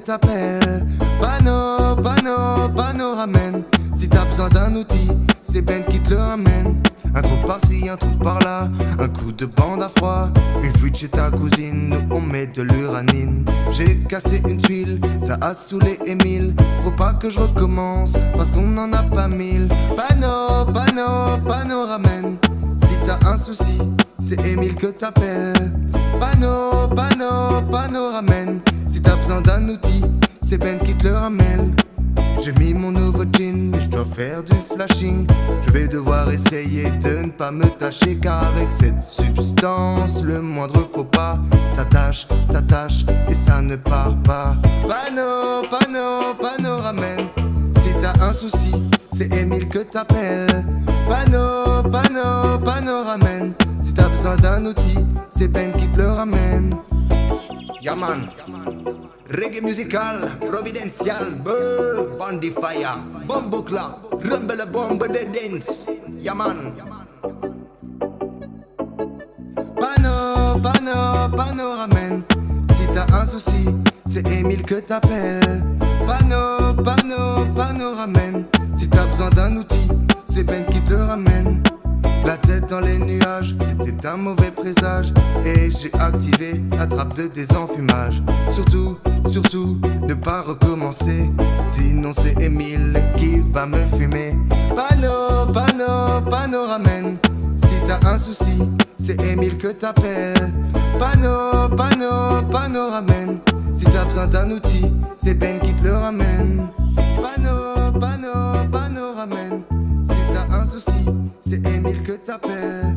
t'appelle. Pano, ramène. Si t'as besoin d'un outil, c'est Ben qui te le ramène. Un trou par-ci, un trou par-là, un coup de bande à froid, une fuite chez ta cousine, nous on met de l'uranine. J'ai cassé une tuile, ça a saoulé Émile. Faut pas que je recommence, parce qu'on n'en a pas mille. Pano, ramène. Si t'as un souci, c'est Émile que t'appelles. Pano, ramène. Si t'as besoin d'un outil, c'est Ben qui te le ramène. J'ai mis mon nouveau jean, mais je dois faire du flashing. Je vais devoir essayer de ne pas me tâcher, car avec cette substance, le moindre faux pas s'attache, et ça ne part pas. Pano, ramène. Si t'as un souci, c'est Émile que t'appelles. Pano, ramène. Si t'as besoin d'un outil, c'est Ben qui te le ramène. Yaman, reggae musical, providential, Bandy Fire, Bombo Clap, Rumble Bomb de Dance. Yaman. Pano, ramène. Si t'as un souci, c'est Émile que t'appelles. Pano, ramène. Si t'as besoin d'un outil, c'est Ben qui te le ramène. La tête dans les nuages, c'était un mauvais présage. Et j'ai activé la trappe de désenfumage. Surtout, ne pas recommencer, sinon c'est Émile qui va me fumer. Pano, ramène. Si t'as un souci, c'est Émile que t'appelles. Pano, ramène. Si t'as besoin d'un outil, c'est Ben qui te le ramène. Pano, ramène. Si t'as un souci, c'est Émile que t'appelles.